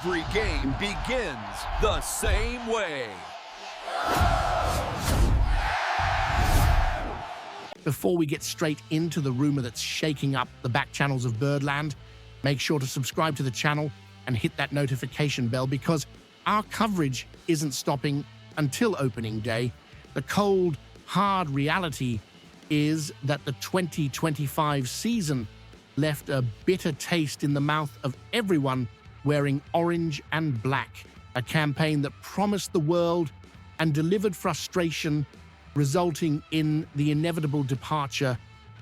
Every game begins the same way. Before we get straight into the rumor that's shaking up the back channels of Birdland, make sure to subscribe to the channel and hit that notification bell because our coverage isn't stopping until opening day. The cold, hard reality is that the 2025 season left a bitter taste in the mouth of everyone wearing orange and black, a campaign that promised the world and delivered frustration, resulting in the inevitable departure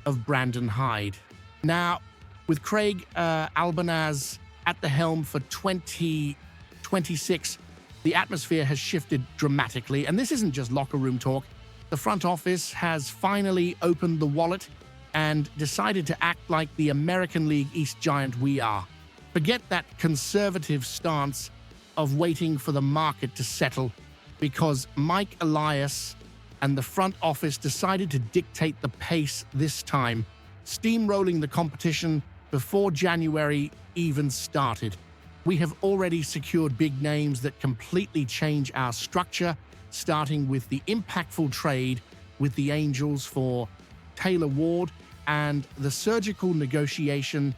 of Brandon Hyde. Now, with Craig Albanaz at the helm for 2026, the atmosphere has shifted dramatically, and this isn't just locker room talk. The front office has finally opened the wallet and decided to act like the American League East giant we are. Forget that conservative stance of waiting for the market to settle, because Mike Elias and the front office decided to dictate the pace this time, steamrolling the competition before January even started. We have already secured big names that completely change our structure, starting with the impactful trade with the Angels for Taylor Ward and the surgical negotiation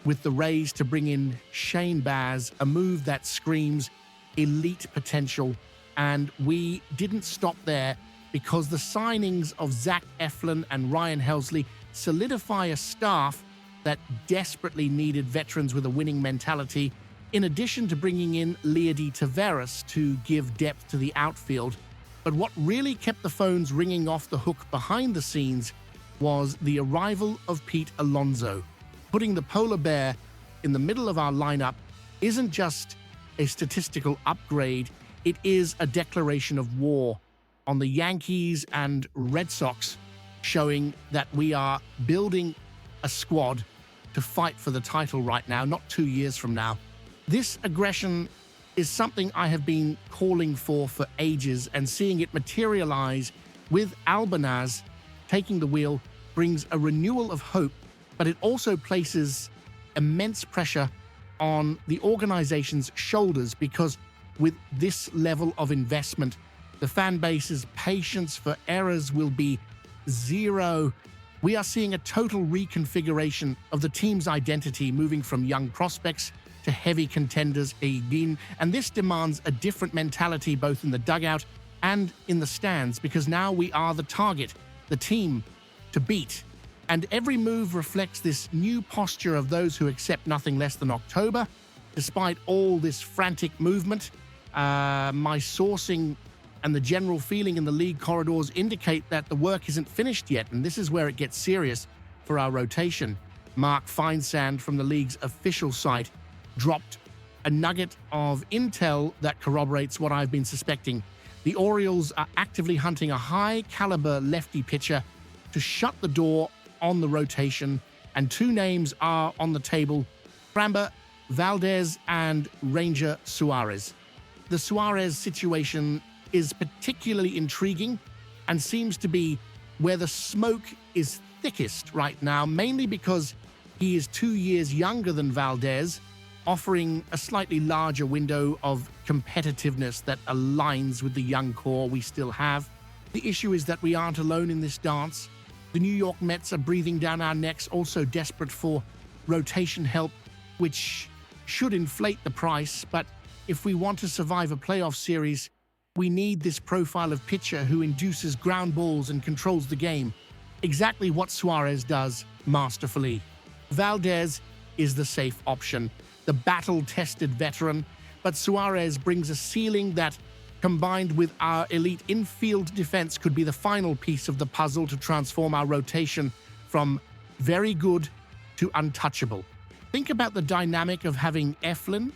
with the Rays to bring in Shane Baz, a move that screams elite potential. And we didn't stop there, because the signings of Zach Eflin and Ryan Helsley solidify a staff that desperately needed veterans with a winning mentality, in addition to bringing in Leody Taveras to give depth to the outfield. But what really kept the phones ringing off the hook behind the scenes was the arrival of Pete Alonso. Putting the polar bear in the middle of our lineup isn't just a statistical upgrade, it is a declaration of war on the Yankees and Red Sox, showing that we are building a squad to fight for the title right now, not 2 years from now. This aggression is something I have been calling for ages, and seeing it materialize with Albanaz taking the wheel brings a renewal of hope, but it also places immense pressure on the organization's shoulders, because with this level of investment, the fan base's patience for errors will be zero. We are seeing a total reconfiguration of the team's identity, moving from young prospects to heavy contenders again, and this demands a different mentality both in the dugout and in the stands, because now we are the target, the team to beat. And every move reflects this new posture of those who accept nothing less than October. Despite all this frantic movement, my sourcing and the general feeling in the league corridors indicate that the work isn't finished yet, and this is where it gets serious for our rotation. Mark Feinsand from the league's official site dropped a nugget of intel that corroborates what I've been suspecting. The Orioles are actively hunting a high-caliber lefty pitcher to shut the door on the rotation, and two names are on the table: Framber Valdez and Ranger Suarez. The Suarez situation is particularly intriguing and seems to be where the smoke is thickest right now, mainly because he is 2 years younger than Valdez, offering a slightly larger window of competitiveness that aligns with the young core we still have. The issue is that we aren't alone in this dance. The New York Mets are breathing down our necks, also desperate for rotation help, which should inflate the price. But if we want to survive a playoff series, we need this profile of pitcher who induces ground balls and controls the game. Exactly what Suarez does masterfully. Valdez is the safe option, the battle-tested veteran, but Suarez brings a ceiling that, combined with our elite infield defense, could be the final piece of the puzzle to transform our rotation from very good to untouchable. Think about the dynamic of having Eflin,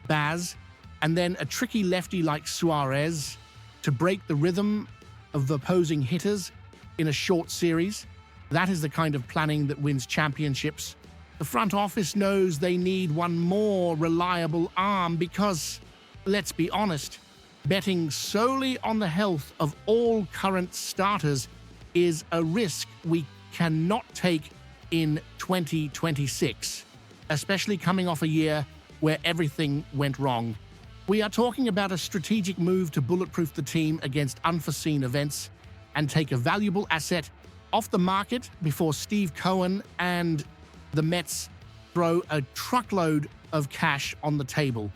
Baz, and then a tricky lefty like Suarez to break the rhythm of opposing hitters in a short series. That is the kind of planning that wins championships. The front office knows they need one more reliable arm because, let's be honest, betting solely on the health of all current starters is a risk we cannot take in 2026, especially coming off a year where everything went wrong. We are talking about a strategic move to bulletproof the team against unforeseen events and take a valuable asset off the market before Steve Cohen and the Mets throw a truckload of cash on the table.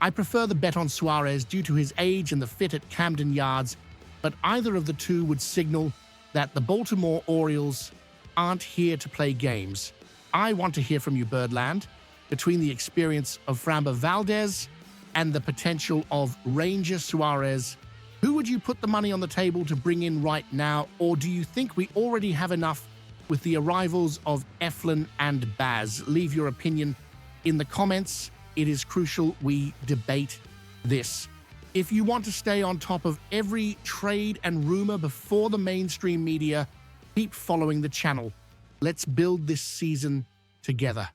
I prefer the bet on Suarez due to his age and the fit at Camden Yards, but either of the two would signal that the Baltimore Orioles aren't here to play games. I want to hear from you, Birdland, between the experience of Framber Valdez and the potential of Ranger Suarez. Who would you put the money on the table to bring in right now, or do you think we already have enough with the arrivals of Eflin and Baz? Leave your opinion in the comments. It is crucial we debate this. If you want to stay on top of every trade and rumor before the mainstream media, keep following the channel. Let's build this season together.